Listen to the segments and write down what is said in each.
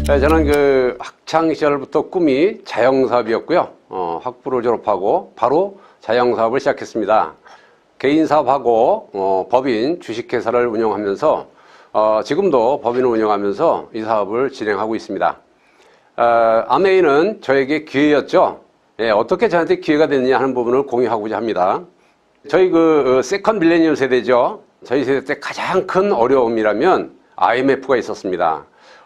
네, 저는 그 학창 시절부터 꿈이 자영사업이었고요. 학부를 졸업하고 바로 자영사업을 시작했습니다. 개인 사업하고 법인 주식회사를 운영하면서 지금도 법인을 운영하면서 이 사업을 진행하고 있습니다. 아메이는 저에게 기회였죠. 예, 어떻게 저한테 기회가 됐느냐 하는 부분을 공유하고자 합니다. 저희 세컨 밀레니엄 세대죠. 저희 세대 때 가장 큰 어려움이라면 IMF가 있었습니다.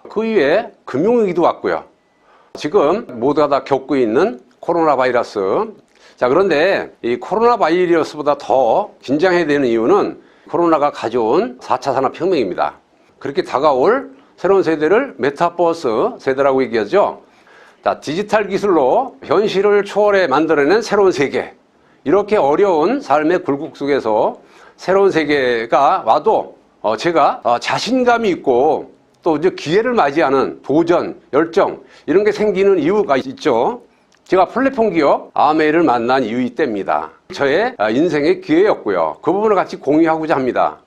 그 이후에 금융위기도 왔고요. 지금 모두가 다 겪고 있는 코로나 바이러스. 자, 그런데 이 코로나 바이러스보다 더 긴장해야 되는 이유는 코로나가 가져온 4차 산업혁명입니다. 그렇게 다가올 새로운 세대를 메타버스 세대라고 얘기하죠. 자, 디지털 기술로 현실을 초월해 만들어낸 새로운 세계. 이렇게 어려운 삶의 굴곡 속에서 새로운 세계가 와도 제가 자신감이 있고 또 이제 기회를 맞이하는 도전, 열정 이런 게 생기는 이유가 있죠. 제가 플랫폼 기업 아메이를 만난 이유 이때입니다. 저의 인생의 기회였고요. 그 부분을 같이 공유하고자 합니다.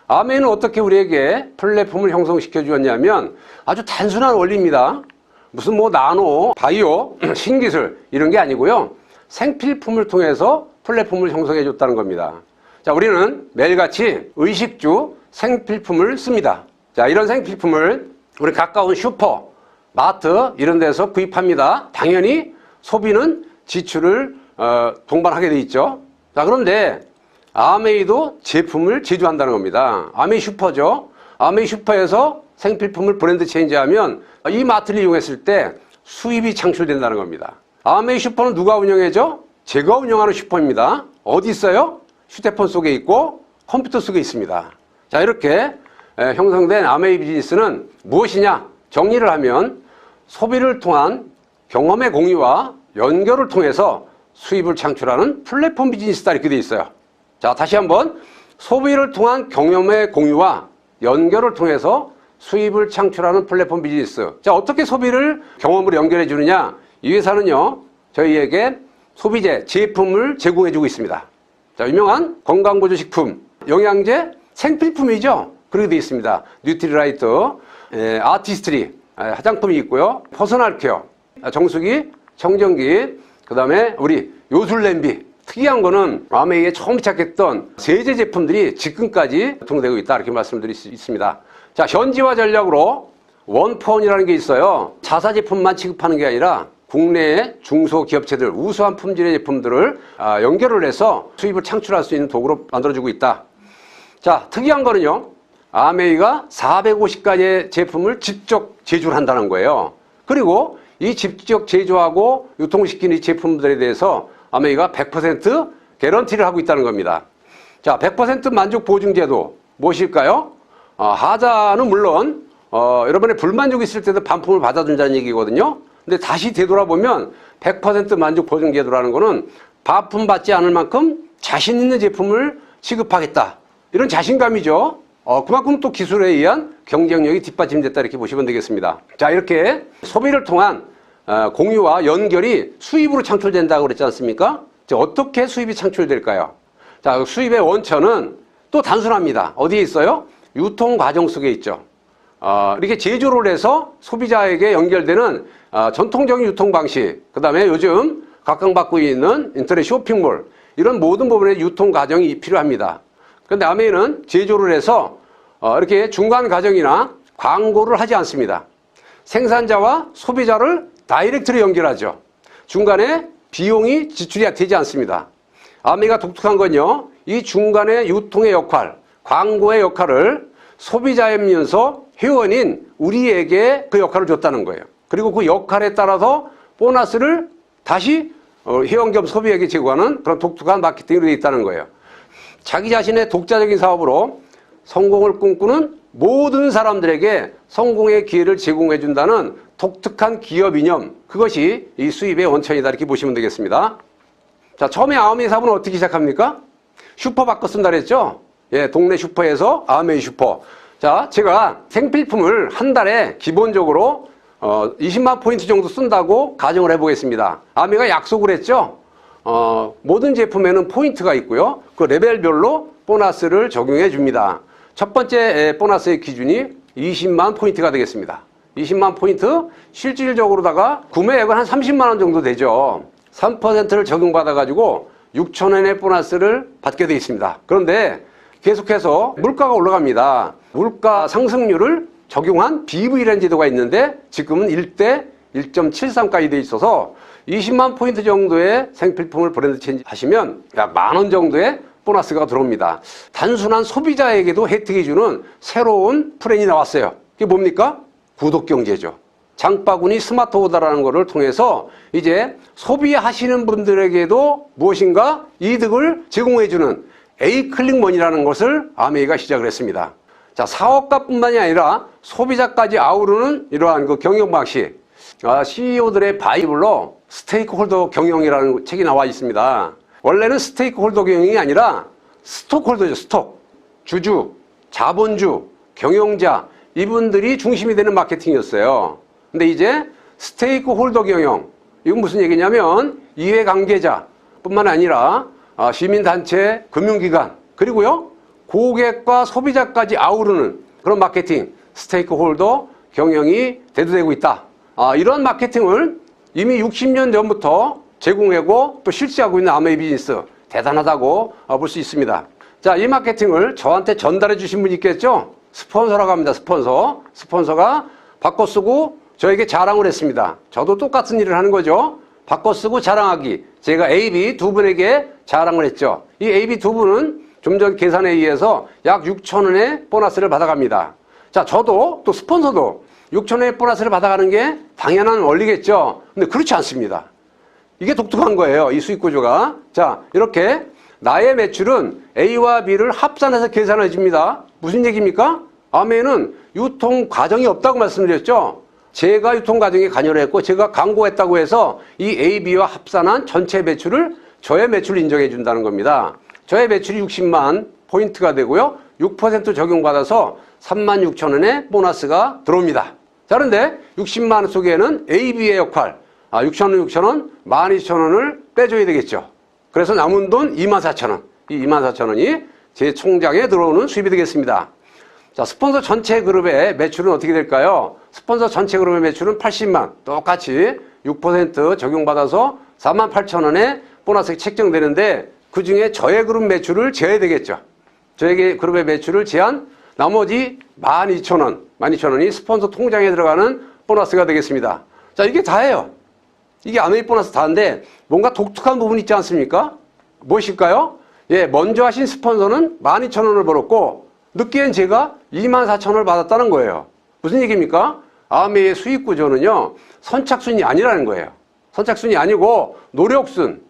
아메이는 어떻게 우리에게 플랫폼을 형성시켜 주었냐면 아주 단순한 원리입니다. 무슨 나노, 바이오, 신기술 이런 게 아니고요. 생필품을 통해서 플랫폼을 형성해 줬다는 겁니다. 자, 우리는 매일같이 의식주 생필품을 씁니다. 자, 이런 생필품을 우리 가까운 슈퍼, 마트 이런 데서 구입합니다. 당연히 소비는 지출을 동반하게 돼 있죠. 자, 그런데 아메이도 제품을 제조한다는 겁니다. 아메이 슈퍼죠. 아메이 슈퍼에서 생필품을 브랜드 체인지하면 이 마트를 이용했을 때 수입이 창출된다는 겁니다. 아메이 슈퍼는 누가 운영해죠? 제가 운영하는 슈퍼입니다. 어디 있어요? 휴대폰 속에 있고 컴퓨터 속에 있습니다. 자, 이렇게 형성된 아메이 비즈니스는 무엇이냐? 정리를 하면 소비를 통한 경험의 공유와 연결을 통해서 수입을 창출하는 플랫폼 비즈니스다 이렇게 돼 있어요. 자, 다시 한번 소비를 통한 경험의 공유와 연결을 통해서 수입을 창출하는 플랫폼 비즈니스. 자, 어떻게 소비를 경험으로 연결해 주느냐? 이 회사는요, 저희에게 소비재, 제품을 제공해 주고 있습니다. 자, 유명한 건강보조식품, 영양제, 생필품이죠. 그렇게 되어 있습니다. 뉴트리라이트, 아티스트리, 화장품이 있고요. 퍼스널 케어, 정수기, 청정기, 그 다음에 우리 요술 냄비. 특이한 거는 아메이에 처음 시작했던 세제 제품들이 지금까지 유통되고 있다 이렇게 말씀드릴 수 있습니다. 자, 현지화 전략으로 원포원이라는 게 있어요. 자사 제품만 취급하는 게 아니라 국내의 중소기업체들 우수한 품질의 제품들을 연결을 해서 수입을 창출할 수 있는 도구로 만들어주고 있다. 자, 특이한 거는요. 아메이가 450가지의 제품을 직접 제조를 한다는 거예요. 그리고 이 직접 제조하고 유통시키는 이 제품들에 대해서 아메이가 100% 개런티를 하고 있다는 겁니다. 자, 100% 만족 보증 제도 무엇일까요? 하자는 물론 여러분의 불만족이 있을 때도 반품을 받아준다는 얘기거든요. 근데 다시 되돌아보면 100% 만족 보증 제도라는 거는 반품 받지 않을 만큼 자신 있는 제품을 취급하겠다. 이런 자신감이죠. 그만큼 또 기술에 의한 경쟁력이 뒷받침됐다 이렇게 보시면 되겠습니다. 자, 이렇게 소비를 통한 공유와 연결이 수입으로 창출된다고 그랬지 않습니까? 자, 어떻게 수입이 창출될까요? 자, 수입의 원천은 또 단순합니다. 어디에 있어요? 유통 과정 속에 있죠. 이렇게 제조를 해서 소비자에게 연결되는 전통적인 유통 방식, 그 다음에 요즘 각광받고 있는 인터넷 쇼핑몰, 이런 모든 부분의 유통 과정이 필요합니다. 그런데 아메이는 제조를 해서 이렇게 중간 과정이나 광고를 하지 않습니다. 생산자와 소비자를 다이렉트로 연결하죠. 중간에 비용이 지출이 되지 않습니다. 아메이가 독특한 건요, 이 중간에 유통의 역할, 광고의 역할을 소비자이면서 회원인 우리에게 그 역할을 줬다는 거예요. 그리고 그 역할에 따라서 보너스를 다시 회원 겸 소비에게 제공하는 그런 독특한 마케팅으로 되어 있다는 거예요. 자기 자신의 독자적인 사업으로 성공을 꿈꾸는 모든 사람들에게 성공의 기회를 제공해 준다는 독특한 기업 이념, 그것이 이 수입의 원천이다 이렇게 보시면 되겠습니다. 자, 처음에 아메이 사업은 어떻게 시작합니까? 슈퍼 바꿔 쓴다 그랬죠? 예, 동네 슈퍼에서 아메이 슈퍼. 자, 제가 생필품을 한 달에 기본적으로 20만 포인트 정도 쓴다고 가정을 해보겠습니다. 아메이가 약속을 했죠? 모든 제품에는 포인트가 있고요. 그 레벨별로 보너스를 적용해 줍니다. 첫 번째 보너스의 기준이 20만 포인트가 되겠습니다. 20만 포인트? 실질적으로다가 구매액은 한 30만 원 정도 되죠. 3%를 적용받아가지고 6천 원의 보너스를 받게 되어 있습니다. 그런데 계속해서 물가가 올라갑니다. 물가 상승률을 적용한 BV라는 제도가 있는데 지금은 1대 1.73까지 되어 있어서 20만 포인트 정도의 생필품을 브랜드 체인지 하시면 약 10,000원 정도의 보너스가 들어옵니다. 단순한 소비자에게도 혜택이 주는 새로운 플랜이 나왔어요. 그게 뭡니까? 구독경제죠. 장바구니 스마트오더라는 것을 통해서 이제 소비하시는 분들에게도 무엇인가 이득을 제공해주는 A클릭머니라는 것을 아메이가 시작을 했습니다. 자, 사업가뿐만이 아니라 소비자까지 아우르는 이러한 그 경영 방식. CEO들의 바이블로 스테이크홀더 경영이라는 책이 나와 있습니다. 원래는 스테이크홀더 경영이 아니라 스톡홀더죠, 스톡. 주주, 자본주, 경영자, 이분들이 중심이 되는 마케팅이었어요. 근데 이제 스테이크홀더 경영, 이건 무슨 얘기냐면 이해관계자 뿐만 아니라 시민단체, 금융기관, 그리고요 고객과 소비자까지 아우르는 그런 마케팅, 스테이크홀더 경영이 대두되고 있다. 이런 마케팅을 이미 60년 전부터 제공하고 또 실시하고 있는 아메이 비즈니스 대단하다고 볼 수 있습니다. 자, 이 마케팅을 저한테 전달해 주신 분이 있겠죠? 스폰서라고 합니다. 스폰서가 바꿔 쓰고 저에게 자랑을 했습니다. 저도 똑같은 일을 하는 거죠. 바꿔 쓰고 자랑하기. 제가 AB 두 분에게 자랑을 했죠. 이 AB 두 분은 좀 전 계산에 의해서 약 6천 원의 보너스를 받아갑니다. 자, 저도 또 스폰서도 6천 원의 보너스를 받아가는 게 당연한 원리겠죠. 근데 그렇지 않습니다. 이게 독특한 거예요. 이 수익 구조가. 자, 이렇게 나의 매출은 A와 B를 합산해서 계산해 줍니다. 무슨 얘기입니까? 아메이는 유통 과정이 없다고 말씀드렸죠. 제가 유통 과정에 관여를 했고 제가 광고했다고 해서 이 A, B와 합산한 전체 매출을 저의 매출을 인정해 준다는 겁니다. 저의 매출이 60만 포인트가 되고요. 6% 적용받아서 36,000원의 보너스가 들어옵니다. 자, 그런데 60만 원 속에는 A, B의 역할, 6,000원, 12,000원을 빼줘야 되겠죠. 그래서 남은 돈 24,000원. 이 24,000원이 제 총장에 들어오는 수입이 되겠습니다. 자, 스폰서 전체 그룹의 매출은 어떻게 될까요? 스폰서 전체 그룹의 매출은 80만, 똑같이 6% 적용받아서 48,000원의 보너스가 책정되는데 그 중에 저의 그룹 매출을 제어야 되겠죠. 저에게 그룹의 매출을 제한 나머지 12,000원이 스폰서 통장에 들어가는 보너스가 되겠습니다. 자, 이게 다예요. 이게 아메이 보너스 다인데 뭔가 독특한 부분이 있지 않습니까? 무엇일까요? 예, 먼저 하신 스폰서는 12,000원을 벌었고 늦게는 제가 24,000원을 받았다는 거예요. 무슨 얘기입니까? 아메이의 수익 구조는요, 선착순이 아니라는 거예요. 선착순이 아니고 노력순,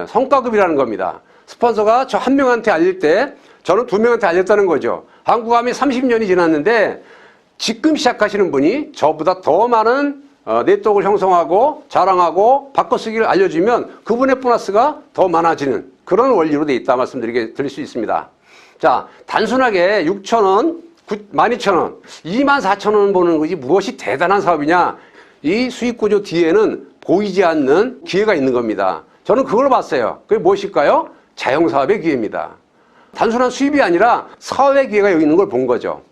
성과급이라는 겁니다. 스폰서가 저 한 명한테 알릴 때 저는 2명한테 알렸다는 거죠. 한국아메이 30년이 지났는데 지금 시작하시는 분이 저보다 더 많은 네트워크를 형성하고 자랑하고 바꿔쓰기를 알려주면 그분의 보너스가 더 많아지는 그런 원리로 돼 있다 드릴 수 있습니다. 자, 단순하게 6,000원, 12,000원, 24,000원 보는 것이 무엇이 대단한 사업이냐? 이 수익 구조 뒤에는 보이지 않는 기회가 있는 겁니다. 저는 그걸 봤어요. 그게 무엇일까요? 자영사업의 기회입니다. 단순한 수입이 아니라 사업의 기회가 여기 있는 걸 본 거죠.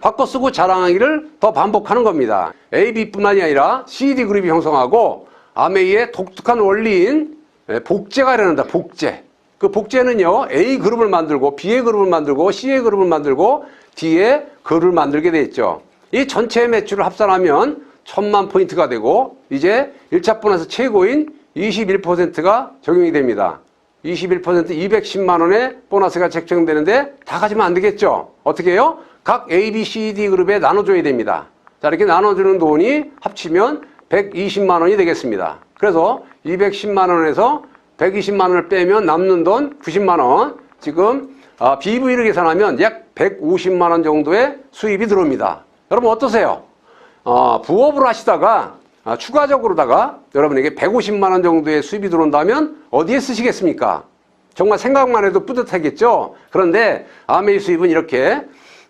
바꿔 쓰고 자랑하기를 더 반복하는 겁니다. AB뿐만이 아니라 CD그룹이 형성하고 아메이의 독특한 원리인 복제가 일어난다. 복제. 그 복제는요, A그룹을 만들고 B의 그룹을 만들고 C의 그룹을 만들고 D의 그룹을 만들게 돼 있죠. 이 전체 매출을 합산하면 1,000만 포인트가 되고 이제 1차 보너스 최고인 21%가 적용이 됩니다. 21% 210만 원의 보너스가 책정되는데 다 가지면 안 되겠죠. 어떻게 해요? 각 A, B, C, D 그룹에 나눠줘야 됩니다. 자, 이렇게 나눠주는 돈이 합치면 120만 원이 되겠습니다. 그래서 210만 원에서 120만 원을 빼면 남는 돈 90만 원. 지금 BV를 계산하면 약 150만 원 정도의 수입이 들어옵니다. 여러분 어떠세요? 부업으로 하시다가 추가적으로다가 여러분에게 150만 원 정도의 수입이 들어온다면 어디에 쓰시겠습니까? 정말 생각만 해도 뿌듯하겠죠? 그런데 아메이 수입은 이렇게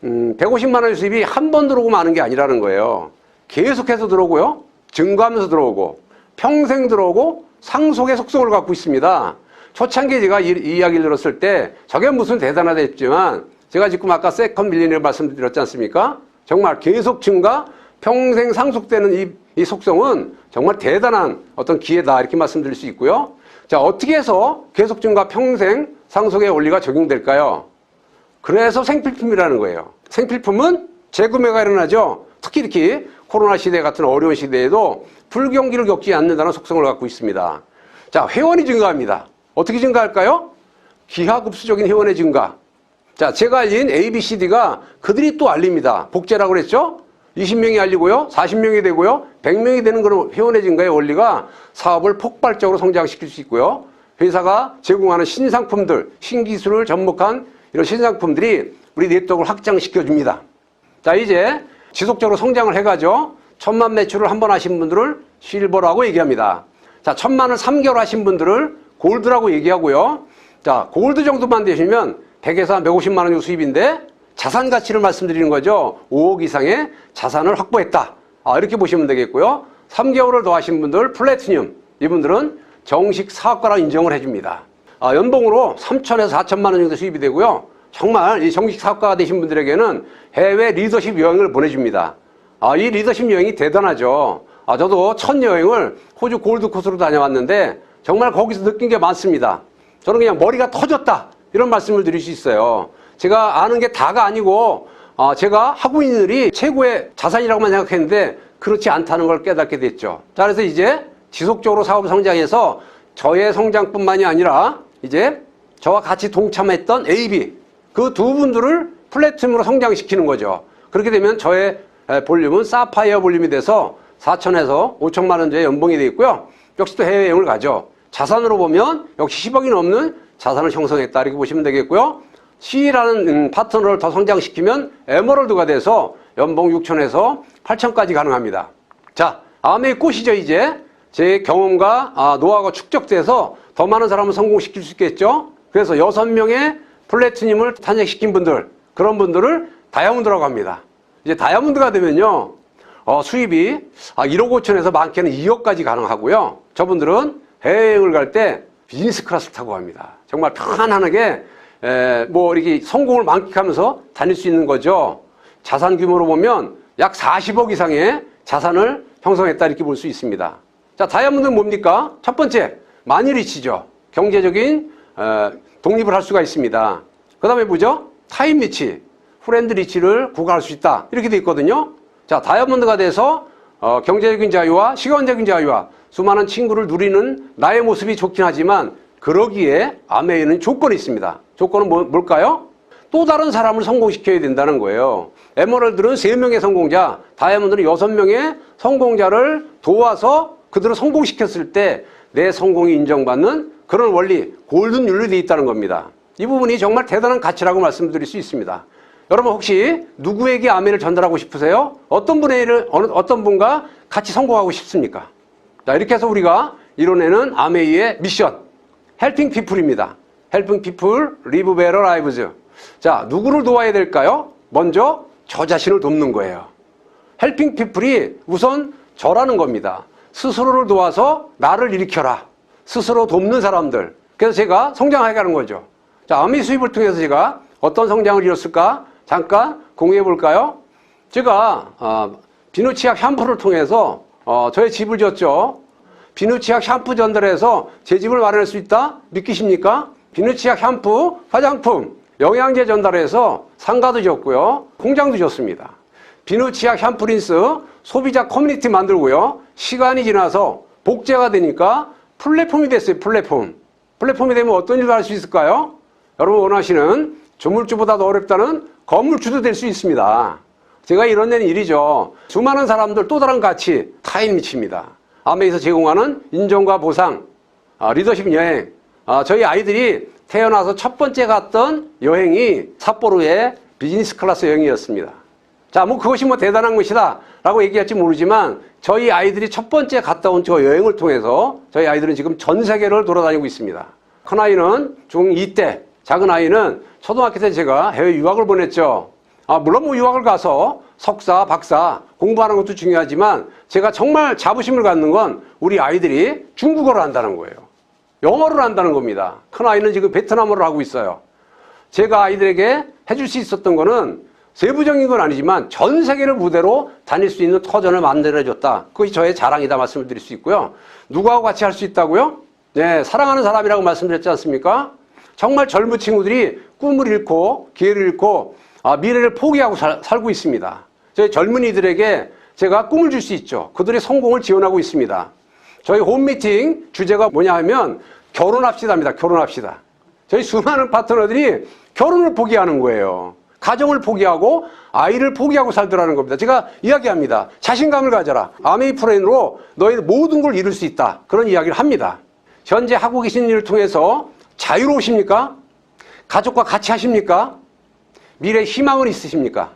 150만 원의 수입이 한 번 들어오고 마는 게 아니라는 거예요. 계속해서 들어오고요. 증가하면서 들어오고 평생 들어오고 상속의 속성을 갖고 있습니다. 초창기에 제가 이 이야기를 들었을 때 저게 무슨 대단하다 했지만 제가 지금 아까 세컨 밀리니어 말씀드렸지 않습니까? 정말 계속 증가, 평생 상속되는 이 속성은 정말 대단한 어떤 기회다 이렇게 말씀드릴 수 있고요. 자, 어떻게 해서 계속 증가 평생 상속의 원리가 적용될까요? 그래서 생필품이라는 거예요. 생필품은 재구매가 일어나죠. 특히 코로나 시대 같은 어려운 시대에도 불경기를 겪지 않는다는 속성을 갖고 있습니다. 자, 회원이 증가합니다. 어떻게 증가할까요? 기하급수적인 회원의 증가. 자, 제가 알린 A, B, C, D가 그들이 또 알립니다. 복제라고 그랬죠? 20명이 알리고요, 40명이 되고요, 100명이 되는 그런 회원의 증가의 원리가 사업을 폭발적으로 성장시킬 수 있고요. 회사가 제공하는 신상품들, 신기술을 접목한 이런 신상품들이 우리 네트워크를 확장시켜줍니다. 자, 이제 지속적으로 성장을 해가죠. 1000만 매출을 한 번 하신 분들을 실버라고 얘기합니다. 자, 1000만을 3개월 하신 분들을 골드라고 얘기하고요. 자, 골드 정도만 되시면 100에서 150만 원 정도 수입인데 자산 가치를 말씀드리는 거죠. 5억 이상의 자산을 확보했다. 이렇게 보시면 되겠고요. 3개월을 더 하신 분들 플래티늄, 이분들은 정식 사업가라 인정을 해줍니다. 연봉으로 3천에서 4천만 원 정도 수입이 되고요. 정말 이 정식 사업가가 되신 분들에게는 해외 리더십 여행을 보내줍니다. 이 리더십 여행이 대단하죠. 저도 첫 여행을 호주 골드코스트로 다녀왔는데 정말 거기서 느낀 게 많습니다. 저는 그냥 머리가 터졌다 이런 말씀을 드릴 수 있어요. 제가 아는 게 다가 아니고 제가 하고 있는 일이 최고의 자산이라고만 생각했는데 그렇지 않다는 걸 깨닫게 됐죠. 자, 그래서 이제 지속적으로 사업 성장해서 저의 성장뿐만이 아니라 이제 저와 같이 동참했던 AB 그 두 분들을 플래티넘으로 성장시키는 거죠. 그렇게 되면 저의 볼륨은 사파이어 볼륨이 돼서 4천에서 5천만 원 정도의 연봉이 되어 있고요. 역시 또 해외여행을 가죠. 자산으로 보면 역시 10억이 넘는 자산을 형성했다 이렇게 보시면 되겠고요. C라는 파트너를 더 성장시키면 에머럴드가 돼서 연봉 6천에서 8천까지 가능합니다. 자, 아메의 꽃이죠. 이제 제 경험과 노하우가 축적돼서 더 많은 사람을 성공시킬 수 있겠죠. 그래서 6명의 플래티늄을 탄생시킨 분들, 그런 분들을 다이아몬드라고 합니다. 이제 다이아몬드가 되면요, 수입이 1억 5천에서 많게는 2억까지 가능하고요. 저분들은 해외여행을 갈 때 비즈니스 클래스를 타고 갑니다. 정말 편안하게 이렇게 성공을 만끽하면서 다닐 수 있는 거죠. 자산 규모로 보면 약 40억 이상의 자산을 형성했다 이렇게 볼 수 있습니다. 자, 다이아몬드는 뭡니까? 첫 번째, 마니리치죠. 경제적인 독립을 할 수가 있습니다. 그 다음에 뭐죠? 타임 리치, 프렌드 리치를 구가할 수 있다 이렇게 돼 있거든요. 자, 다이아몬드가 돼서 경제적인 자유와 시간적인 자유와 수많은 친구를 누리는 나의 모습이 좋긴 하지만 그러기에 아메에는 조건이 있습니다. 조건은 뭘까요? 또 다른 사람을 성공시켜야 된다는 거예요. 에메랄드는 3명의 성공자, 다이아몬드는 6명의 성공자를 도와서 그들을 성공시켰을 때 내 성공이 인정받는 그런 원리, 골든 룰이 되어 있다는 겁니다. 이 부분이 정말 대단한 가치라고 말씀드릴 수 있습니다. 여러분 혹시 누구에게 아메를 전달하고 싶으세요? 어떤 분과 같이 성공하고 싶습니까? 자, 이렇게 해서 우리가 이뤄내는 아메이의 미션, 헬핑 피플입니다. 헬핑 피플 리브 베러 라이브즈. 자, 누구를 도와야 될까요? 먼저 저 자신을 돕는 거예요. 헬핑 피플이 우선 저라는 겁니다. 스스로를 도와서 나를 일으켜라. 스스로 돕는 사람들. 그래서 제가 성장하게 하는 거죠. 자, 아메이 수입을 통해서 제가 어떤 성장을 이뤘을까? 잠깐 공유해 볼까요? 제가 비누치약 샴푸를 통해서 저의 집을 지었죠. 비누치약 샴푸 전달해서 제 집을 마련할 수 있다? 믿기십니까? 비누치약 샴푸, 화장품, 영양제 전달해서 상가도 지었고요. 공장도 지었습니다. 비누치약 샴푸 린스 소비자 커뮤니티 만들고요. 시간이 지나서 복제가 되니까 플랫폼이 됐어요. 플랫폼이 되면 어떤 일을 할 수 있을까요? 여러분 원하시는 조물주보다 더 어렵다는 건물주도 될 수 있습니다. 제가 이뤄낸 일이죠. 수많은 사람들 또 다른 가치, 타임리치입니다. 아메에서 제공하는 인정과 보상, 리더십 여행. 저희 아이들이 태어나서 첫 번째 갔던 여행이 삿포로의 비즈니스 클래스 여행이었습니다. 자, 그것이 대단한 것이다 라고 얘기할지 모르지만 저희 아이들이 첫 번째 갔다 온 저 여행을 통해서 저희 아이들은 지금 전 세계를 돌아다니고 있습니다. 큰 아이는 중2 때, 작은 아이는 초등학교 때 제가 해외 유학을 보냈죠. 물론 유학을 가서 석사, 박사 공부하는 것도 중요하지만 제가 정말 자부심을 갖는 건 우리 아이들이 중국어를 한다는 거예요. 영어를 한다는 겁니다. 큰 아이는 지금 베트남어를 하고 있어요. 제가 아이들에게 해줄 수 있었던 거는 세부적인 건 아니지만 전 세계를 무대로 다닐 수 있는 터전을 만들어줬다. 그것이 저의 자랑이다 말씀을 드릴 수 있고요. 누구하고 같이 할 수 있다고요? 네, 사랑하는 사람이라고 말씀드렸지 않습니까? 정말 젊은 친구들이 꿈을 잃고 기회를 잃고 미래를 포기하고 살고 있습니다. 저희 젊은이들에게 제가 꿈을 줄 수 있죠. 그들의 성공을 지원하고 있습니다. 저희 홈미팅 주제가 뭐냐 하면 결혼합시다입니다. 결혼합시다. 저희 수많은 파트너들이 결혼을 포기하는 거예요. 가정을 포기하고 아이를 포기하고 살더라는 겁니다. 제가 이야기합니다. 자신감을 가져라. 아메이 프레인으로 너희 모든 걸 이룰 수 있다. 그런 이야기를 합니다. 현재 하고 계신 일을 통해서 자유로우십니까? 가족과 같이 하십니까? 미래에 희망은 있으십니까?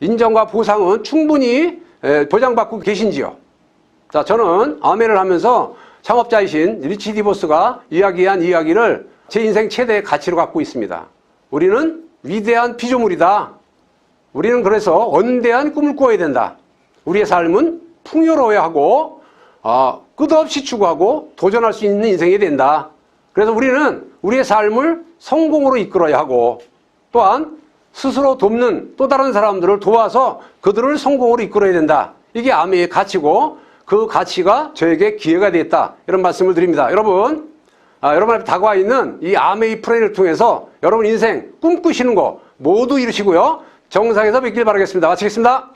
인정과 보상은 충분히 보장받고 계신지요? 자, 저는 아멘을 하면서 창업자이신 리치 디보스가 이야기한 이야기를 제 인생 최대의 가치로 갖고 있습니다. 우리는 위대한 피조물이다. 우리는 그래서 원대한 꿈을 꾸어야 된다. 우리의 삶은 풍요로워야 하고 끝없이 추구하고 도전할 수 있는 인생이 된다. 그래서 우리는 우리의 삶을 성공으로 이끌어야 하고 또한 스스로 돕는 또 다른 사람들을 도와서 그들을 성공으로 이끌어야 된다. 이게 아메의 가치고 그 가치가 저에게 기회가 됐다. 이런 말씀을 드립니다. 여러분 앞에 다가와 있는 이 아메이 프레이를 통해서 여러분 인생 꿈꾸시는 거 모두 이루시고요. 정상에서 뵙길 바라겠습니다. 마치겠습니다.